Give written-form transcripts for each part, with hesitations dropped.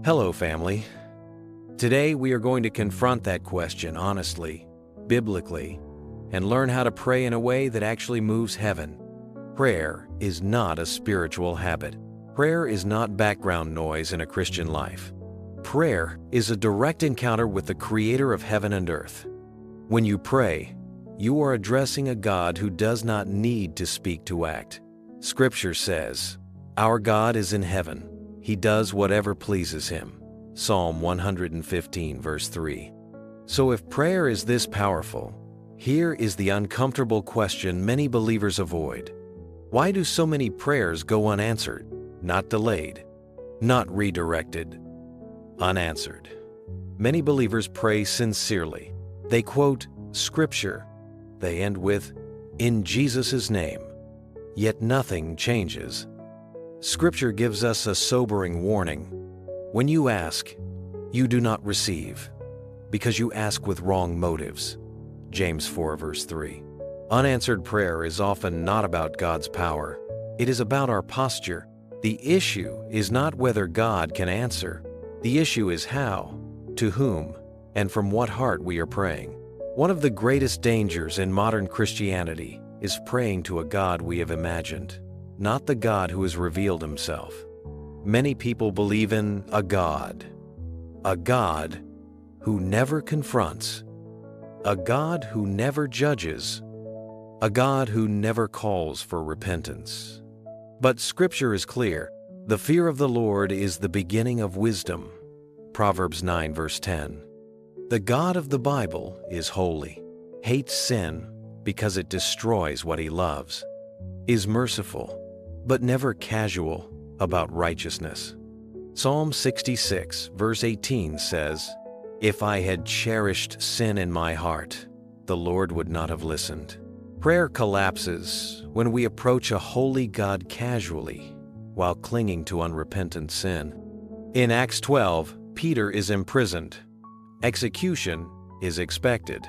Hello, family. Today we are going to confront that question honestly, biblically, and learn how to pray in a way that actually moves heaven. Prayer is not a spiritual habit. Prayer is not background noise in a Christian life. Prayer is a direct encounter with the Creator of heaven and earth. When you pray, you are addressing a God who does not need to speak to act. Scripture says, "Our God is in heaven. He does whatever pleases him." Psalm 115, verse 3. So if prayer is this powerful, here is the uncomfortable question many believers avoid. Why do so many prayers go unanswered, not delayed, not redirected? Unanswered. Many believers pray sincerely. They quote Scripture. They end with, "In Jesus' name." Yet nothing changes. Scripture gives us a sobering warning. When you ask, you do not receive, because you ask with wrong motives. James 4, verse 3. Unanswered prayer is often not about God's power. It is about our posture. The issue is not whether God can answer. The issue is how, to whom, and from what heart we are praying. One of the greatest dangers in modern Christianity is praying to a God we have imagined, not the God who has revealed himself. Many people believe in a God who never confronts, a God who never judges, a God who never calls for repentance. But Scripture is clear. The fear of the Lord is the beginning of wisdom. Proverbs 9, verse 10. The God of the Bible is holy, hates sin because it destroys what he loves, is merciful, but never casual about righteousness. Psalm 66, verse 18 says, "If I had cherished sin in my heart, the Lord would not have listened." Prayer collapses when we approach a holy God casually while clinging to unrepentant sin. In Acts 12, Peter is imprisoned. Execution is expected.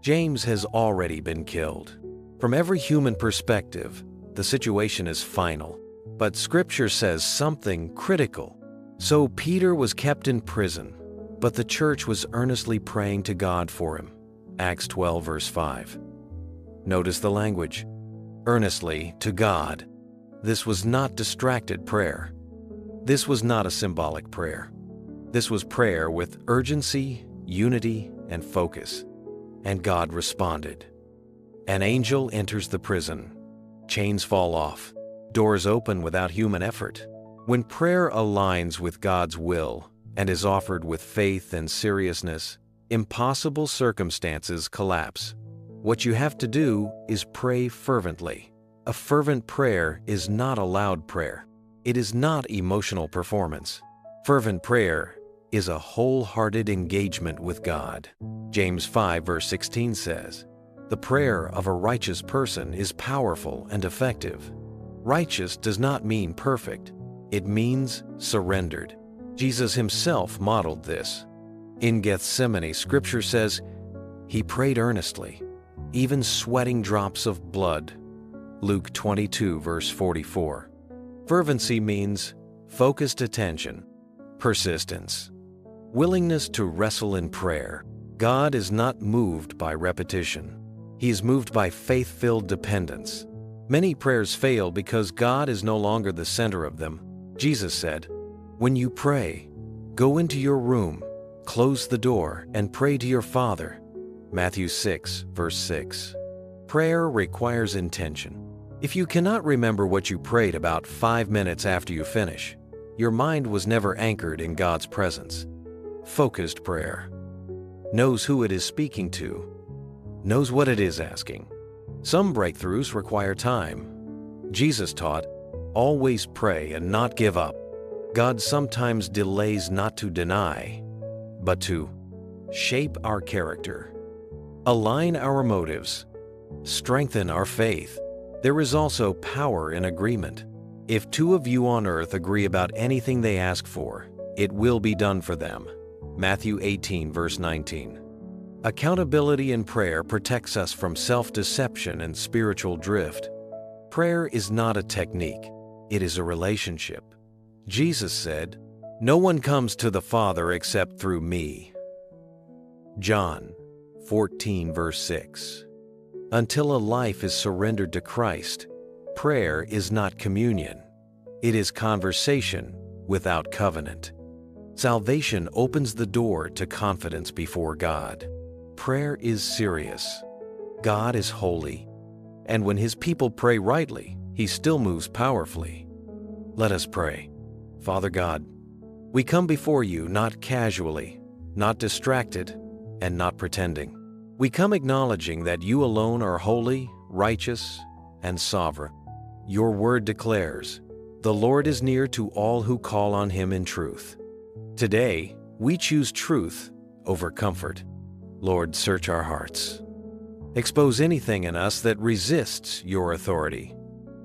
James has already been killed. From every human perspective, the situation is final. But Scripture says something critical. So Peter was kept in prison, but the church was earnestly praying to God for him. Acts 12, verse 5. Notice the language. Earnestly to God. This was not distracted prayer. This was not a symbolic prayer. This was prayer with urgency, unity, and focus. And God responded. An angel enters the prison. Chains fall off. Doors open without human effort. When prayer aligns with God's will and is offered with faith and seriousness, impossible circumstances collapse. What you have to do is pray fervently. A fervent prayer is not a loud prayer. It is not emotional performance. Fervent prayer is a wholehearted engagement with God. James 5, verse 16 says, "The prayer of a righteous person is powerful and effective." Righteous does not mean perfect. It means surrendered. Jesus himself modeled this. In Gethsemane, Scripture says, he prayed earnestly, even sweating drops of blood. Luke 22, verse 44. Fervency means focused attention, persistence, willingness to wrestle in prayer. God is not moved by repetition. He is moved by faith-filled dependence. Many prayers fail because God is no longer the center of them. Jesus said, "When you pray, go into your room, close the door, and pray to your Father." Matthew 6, verse 6. Prayer requires intention. If you cannot remember what you prayed about 5 minutes after you finish, your mind was never anchored in God's presence. Focused prayer knows who it is speaking to, knows what it is asking. Some breakthroughs require time. Jesus taught, "Always pray and not give up." God sometimes delays not to deny, but to shape our character, align our motives, strengthen our faith. There is also power in agreement. If two of you on earth agree about anything they ask for, it will be done for them. Matthew 18, verse 19. Accountability in prayer protects us from self-deception and spiritual drift. Prayer is not a technique, it is a relationship. Jesus said, No one comes to the Father except through me. John 14 verse 6. Until a life is surrendered to Christ, prayer is not communion. It is conversation without covenant. Salvation opens the door to confidence before God. Prayer is serious. God is holy, and when His people pray rightly, He still moves powerfully. Let us pray. Father God, we come before You not casually, not distracted, and not pretending. We come acknowledging that You alone are holy, righteous, and sovereign. Your word declares, "The Lord is near to all who call on Him in truth." Today, we choose truth over comfort. Lord, search our hearts. Expose anything in us that resists Your authority.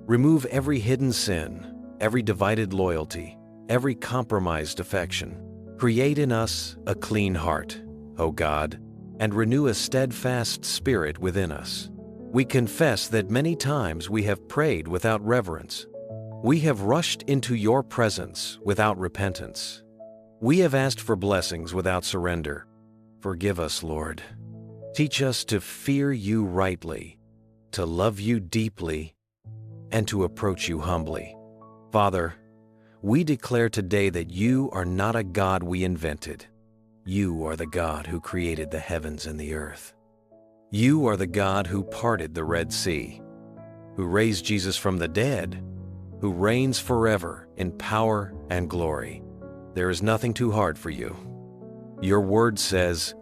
Remove every hidden sin, every divided loyalty, every compromised affection. Create in us a clean heart, O God, and renew a steadfast spirit within us. We confess that many times we have prayed without reverence. We have rushed into Your presence without repentance. We have asked for blessings without surrender. Forgive us, Lord. Teach us to fear You rightly, to love You deeply, and to approach You humbly. Father, we declare today that You are not a God we invented. You are the God who created the heavens and the earth. You are the God who parted the Red Sea, who raised Jesus from the dead, who reigns forever in power and glory. There is nothing too hard for You. Your word says,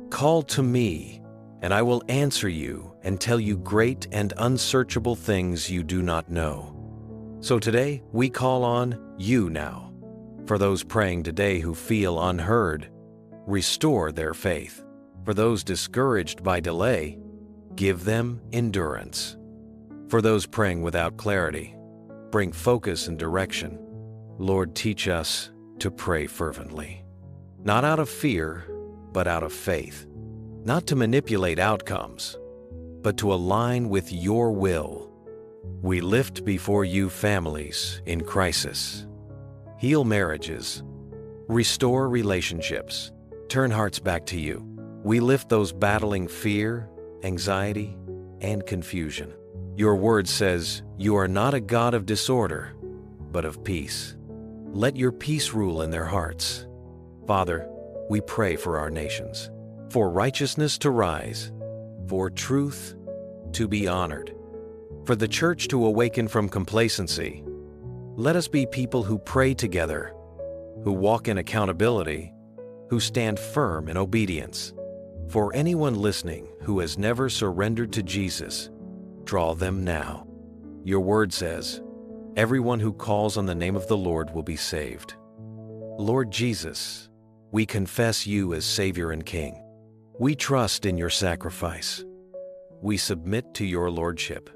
"Call to me, and I will answer you and tell you great and unsearchable things you do not know." So today, we call on You now. For those praying today who feel unheard, restore their faith. For those discouraged by delay, give them endurance. For those praying without clarity, bring focus and direction. Lord, teach us to pray fervently, not out of fear, but out of faith, not to manipulate outcomes, but to align with Your will. We lift before You families in crisis. Heal marriages, restore relationships, turn hearts back to You. We lift those battling fear, anxiety, and confusion. Your word says, "You are not a God of disorder, but of peace." Let Your peace rule in their hearts. Father, we pray for our nations, for righteousness to rise, for truth to be honored, for the church to awaken from complacency. Let us be people who pray together, who walk in accountability, who stand firm in obedience. For anyone listening who has never surrendered to Jesus, draw them now. Your word says, "Everyone who calls on the name of the Lord will be saved." Lord Jesus, we confess You as Savior and King. We trust in Your sacrifice. We submit to Your Lordship.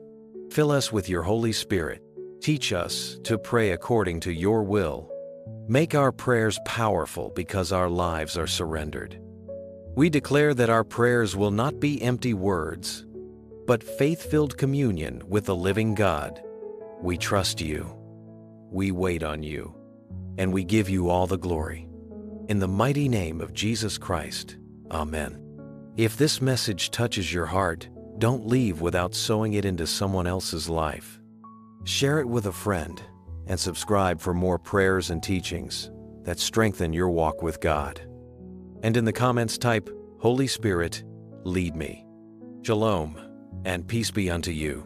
Fill us with Your Holy Spirit. Teach us to pray according to Your will. Make our prayers powerful because our lives are surrendered. We declare that our prayers will not be empty words, but faith-filled communion with the living God. We trust You. We wait on You, and we give You all the glory. In the mighty name of Jesus Christ, Amen. If this message touches your heart, don't leave without sowing it into someone else's life. Share it with a friend and subscribe for more prayers and teachings that strengthen your walk with God. And in the comments type, "Holy Spirit, lead me." Shalom, and peace be unto you.